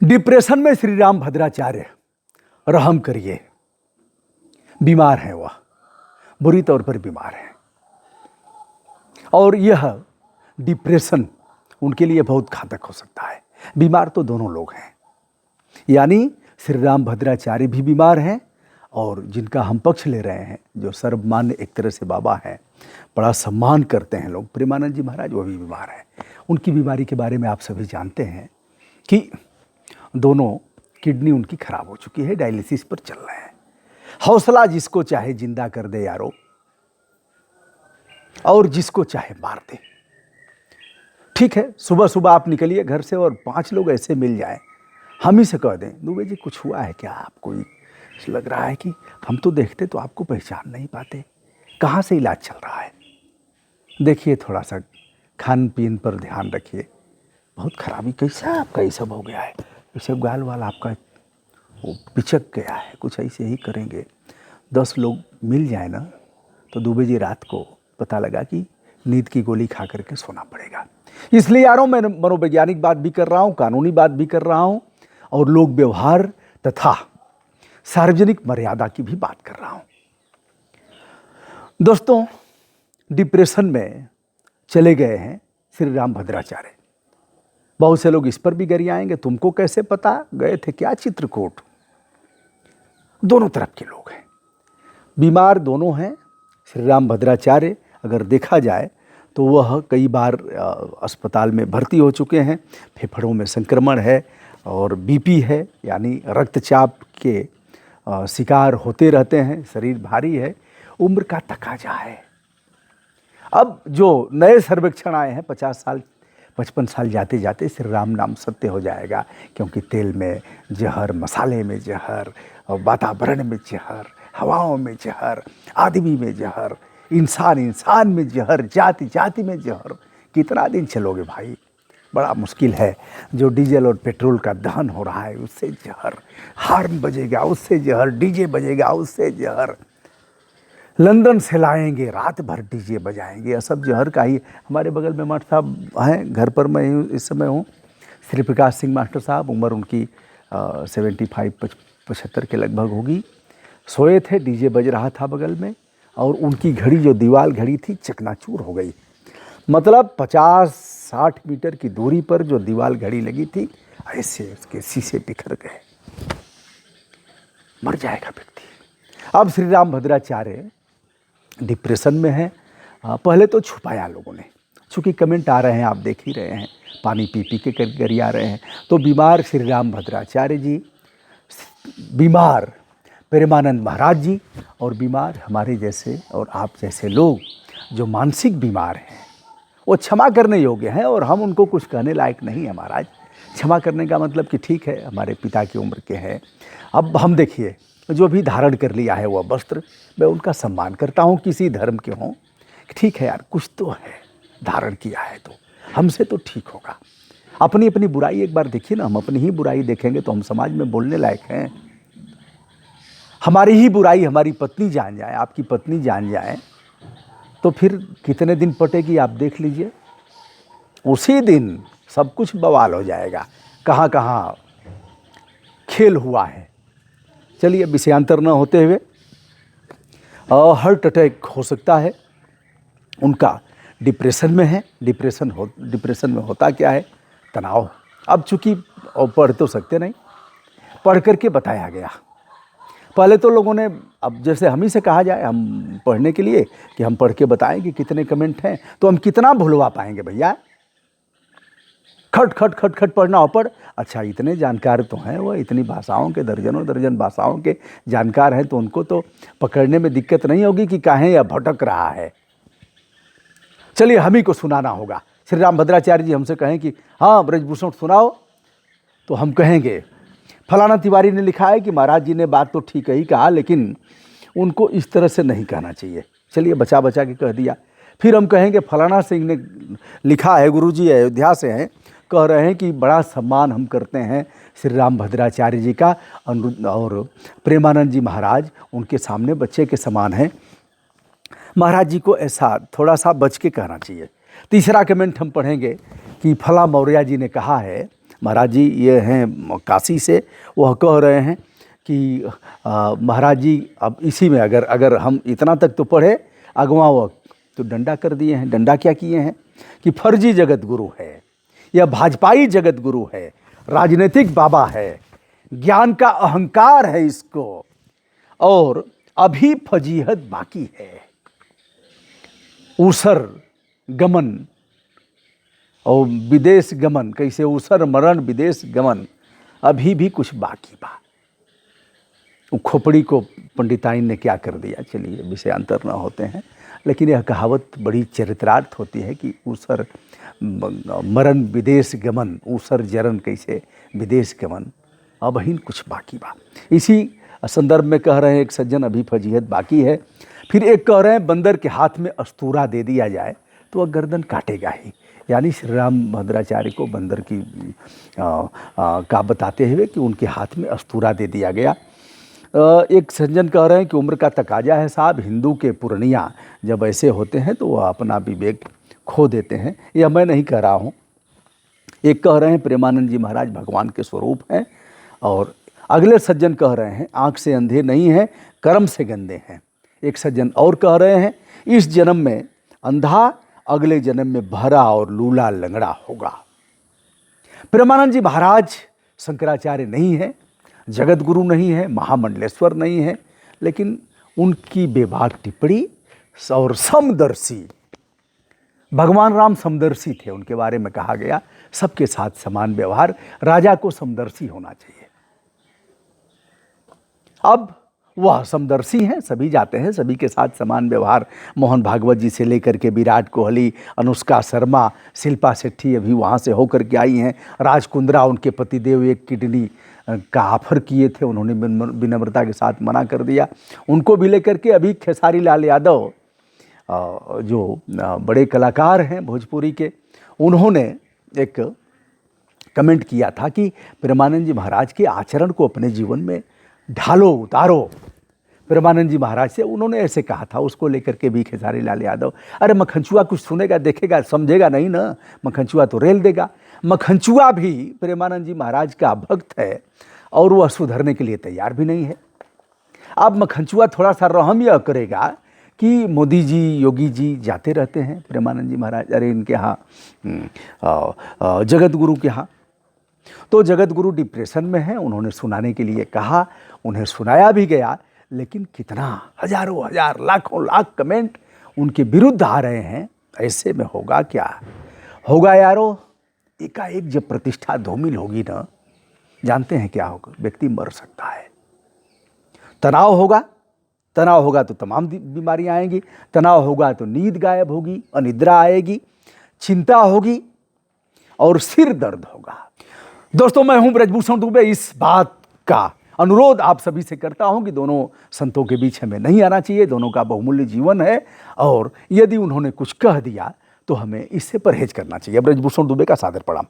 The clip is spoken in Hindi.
डिप्रेशन में श्री राम भद्राचार्य, रहम करिए। बीमार हैं, वह बुरी तौर पर बीमार हैं और यह डिप्रेशन उनके लिए बहुत घातक हो सकता है। बीमार तो दोनों लोग हैं, यानी श्री राम भद्राचार्य भी बीमार हैं और जिनका हम पक्ष ले रहे हैं, जो सर्वमान्य एक तरह से बाबा हैं, बड़ा सम्मान करते हैं लोग, प्रेमानंद जी महाराज, वो भी बीमार हैं। उनकी बीमारी के बारे में आप सभी जानते हैं कि दोनों किडनी उनकी खराब हो चुकी है, डायलिसिस पर चल रहे हैं। हौसला जिसको चाहे जिंदा कर दे यारो, और जिसको चाहे मार दे। ठीक है, सुबह सुबह आप निकलिए घर से और 5 लोग ऐसे मिल जाएं, हम ही से कह दें, दुबे जी कुछ हुआ है क्या आपको? लग रहा है कि हम तो देखते तो आपको पहचान नहीं पाते, कहाँ से इलाज चल रहा है? देखिए, थोड़ा सा खान पीन पर ध्यान रखिए। बहुत खराबी, कैसा आपका ये सब हो गया है, ये सब गाल वाल आपका वो पिचक गया है, कुछ ऐसे ही करेंगे। 10 लोग मिल जाए ना तो दुबे जी रात को पता लगा कि नींद की गोली खा करके सोना पड़ेगा। इसलिए यारों, मैं मनोवैज्ञानिक बात भी कर रहा हूँ, कानूनी बात भी कर रहा हूँ और लोक व्यवहार तथा सार्वजनिक मर्यादा की भी बात कर रहा हूँ। दोस्तों, डिप्रेशन में चले गए हैं श्री राम भद्राचार्य। बहुत से लोग इस पर भी गरियाएंगे, तुमको कैसे पता, गए थे क्या चित्रकूट? दोनों तरफ के लोग हैं, बीमार दोनों हैं। श्री राम भद्राचार्य अगर देखा जाए तो वह कई बार अस्पताल में भर्ती हो चुके हैं, फेफड़ों में संक्रमण है और बीपी है, यानी रक्तचाप के शिकार होते रहते हैं, शरीर भारी है, उम्र का तकाजा है। अब जो नए सर्वेक्षण आए हैं, 50 साल 55 साल जाते जाते श्री राम नाम सत्य हो जाएगा, क्योंकि तेल में जहर, मसाले में जहर, वातावरण में जहर, हवाओं में जहर, आदमी में जहर, इंसान में जहर, जाति जाति में जहर। कितना दिन चलोगे भाई? बड़ा मुश्किल है। जो डीजल और पेट्रोल का दहन हो रहा है, उससे जहर, हार्न बजेगा उससे जहर, डीजे बजेगा उससे जहर, लंदन से लाएंगे, रात भर डीजे बजाएंगे, यह सब जहर का ही। हमारे बगल में मास्टर साहब हैं, घर पर मैं इस समय हूँ, श्री प्रकाश सिंह मास्टर साहब, उम्र उनकी 75-75 के लगभग होगी। सोए थे, डीजे बज रहा था बगल में और उनकी घड़ी, जो दीवार घड़ी थी, चकनाचूर हो गई। मतलब 50-60 मीटर की दूरी पर जो दीवार घड़ी लगी थी, ऐसे उसके शीशे बिखर गए। मर जाएगा व्यक्ति। अब श्री राम भद्राचार्य डिप्रेशन में है। पहले तो छुपाया लोगों ने, चूँकि कमेंट आ रहे हैं, आप देख ही रहे हैं, पानी पी पी के गरिया रहे हैं। तो बीमार श्री राम भद्राचार्य जी, बीमार प्रेमानंद महाराज जी, और बीमार हमारे जैसे और आप जैसे लोग जो मानसिक बीमार हैं, वो क्षमा करने योग्य हैं और हम उनको कुछ कहने लायक नहीं है महाराज। क्षमा करने का मतलब कि ठीक है, हमारे पिता की उम्र के हैं। अब हम देखिए, जो भी धारण कर लिया है वह वस्त्र, मैं उनका सम्मान करता हूँ, किसी धर्म के हों। ठीक है यार, कुछ तो है, धारण किया है तो हमसे तो ठीक होगा। अपनी अपनी बुराई एक बार देखिए ना, हम अपनी ही बुराई देखेंगे तो हम समाज में बोलने लायक हैं। हमारी ही बुराई हमारी पत्नी जान जाए, आपकी पत्नी जान जाए, तो फिर कितने दिन पटेगी आप देख लीजिए। उसी दिन सब कुछ बवाल हो जाएगा, कहाँ कहाँ खेल हुआ है। चलिए, विषयांतर न होते हुए, हार्ट अटैक हो सकता है उनका, डिप्रेशन में है। डिप्रेशन में होता क्या है? तनाव। अब चूँकि पढ़ तो सकते नहीं, पढ़ करके बताया गया। पहले तो लोगों ने, अब जैसे हम ही से कहा जाए हम पढ़ने के लिए कि हम पढ़ के बताएं कि कितने कमेंट हैं, तो हम कितना भुलवा पाएंगे भैया? खट खट खट खट पढ़ना हो पढ़। अच्छा, इतने जानकार तो हैं वो, इतनी भाषाओं के, दर्जनों दर्जन भाषाओं के जानकार हैं, तो उनको तो पकड़ने में दिक्कत नहीं होगी कि काहे या भटक रहा है। चलिए, हम ही को सुनाना होगा। श्री राम भद्राचार्य जी हमसे कहें कि हाँ ब्रजभूषण सुनाओ, तो हम कहेंगे फलाना तिवारी ने लिखा है कि महाराज जी ने बात तो ठीक ही कहा, लेकिन उनको इस तरह से नहीं कहना चाहिए। चलिए, बचा बचा के कह दिया। फिर हम कहेंगे फलाना सिंह ने लिखा है, गुरुजी अयोध्या से हैं, कह रहे हैं कि बड़ा सम्मान हम करते हैं श्री राम भद्राचार्य जी का, और प्रेमानंद जी महाराज उनके सामने बच्चे के समान हैं। महाराज जी को ऐसा थोड़ा सा बच के कहना चाहिए। तीसरा कमेंट हम पढ़ेंगे कि फला मौर्य जी ने कहा है, महाराज जी ये हैं काशी से, वह कह रहे हैं कि महाराज जी अब इसी में अगर हम इतना तक तो पढ़े, अगवा वक्त तो डंडा कर दिए हैं। डंडा क्या किए हैं कि फर्जी जगत गुरु है या भाजपाई जगत गुरु है, राजनीतिक बाबा है, ज्ञान का अहंकार है इसको, और अभी फजीहत बाकी है। ऊसर गमन और विदेश गमन, कैसे ऊसर मरण विदेश गमन, अभी भी कुछ बाकी बा। खोपड़ी को पंडिताइन ने क्या कर दिया, चलिए विषयांतर न होते हैं, लेकिन यह कहावत बड़ी चरित्रार्थ होती है कि ऊसर मरण विदेश गमन, ऊसर जरन कैसे विदेश गमन, अबहिन कुछ बाकी बा। इसी संदर्भ में कह रहे हैं एक सज्जन अभी फजीहत बाकी है। फिर एक कह रहे हैं बंदर के हाथ में अस्तूरा दे दिया जाए तो वह गर्दन काटेगा ही, यानी श्री राम भद्राचार्य को बंदर की का बताते हुए कि उनके हाथ में अस्तूरा दे दिया गया। एक सज्जन कह रहे हैं कि उम्र का तकाजा है साहब, हिंदू के पुरनिया जब ऐसे होते हैं तो वह अपना विवेक खो देते हैं। यह मैं नहीं कह रहा हूँ। एक कह रहे हैं प्रेमानंद जी महाराज भगवान के स्वरूप हैं, और अगले सज्जन कह रहे हैं आँख से अंधे नहीं हैं, कर्म से गंदे हैं। एक सज्जन और कह रहे हैं इस जन्म में अंधा, अगले जन्म में बहरा और लूला लंगड़ा होगा। प्रेमानंद जी महाराज शंकराचार्य नहीं है, जगत गुरु नहीं है, महामंडलेश्वर नहीं है, लेकिन उनकी बेबाक टिप्पणी और समदर्शी, भगवान राम समदर्शी थे, उनके बारे में कहा गया सबके साथ समान व्यवहार, राजा को समदर्शी होना चाहिए। अब वह समदर्शी हैं, सभी जाते हैं, सभी के साथ समान व्यवहार। मोहन भागवत जी से लेकर के विराट कोहली, अनुष्का शर्मा, शिल्पा शेट्टी अभी वहाँ से होकर के आई हैं। राज कुंद्रा, उनके पतिदेव एक किडनी का ऑफर किए थे, उन्होंने विनम्रता के साथ मना कर दिया। उनको भी लेकर के अभी खेसारी लाल यादव जो बड़े कलाकार हैं भोजपुरी के, उन्होंने एक कमेंट किया था कि प्रेमानंद जी महाराज के आचरण को अपने जीवन में ढालो, उतारो। प्रेमानंद जी महाराज से उन्होंने ऐसे कहा था, उसको लेकर के भी खेसारी लाल यादव, अरे मखनचुआ कुछ सुनेगा, देखेगा, समझेगा नहीं ना, मखनचुआ तो रेल देगा। मखनचुआ भी प्रेमानंद जी महाराज का भक्त है और वह सुधरने के लिए तैयार भी नहीं है। अब मखनचुआ थोड़ा सा रहम यह करेगा कि मोदी जी, योगी जी जाते रहते हैं प्रेमानंद जी महाराज, अरे इनके यहाँ जगत गुरु के यहाँ, तो जगत गुरु डिप्रेशन में हैं। उन्होंने सुनाने के लिए कहा, उन्हें सुनाया भी गया, लेकिन कितना हजारों हजार लाखों लाख कमेंट उनके विरुद्ध आ रहे हैं। ऐसे में होगा क्या होगा यारो, एकाएक जब प्रतिष्ठा धूमिल होगी ना, जानते हैं क्या होगा, व्यक्ति मर सकता है। तनाव होगा तो तमाम बीमारियां आएंगी, तनाव होगा तो नींद गायब होगी, अनिद्रा आएगी, चिंता होगी और सिर दर्द होगा। दोस्तों, मैं हूं ब्रजभूषण दुबे। इस बात का अनुरोध आप सभी से करता हूं कि दोनों संतों के बीच हमें नहीं आना चाहिए। दोनों का बहुमूल्य जीवन है, और यदि उन्होंने कुछ कह दिया तो हमें इससे परहेज करना चाहिए। ब्रजभूषण दुबे का सादर प्रणाम।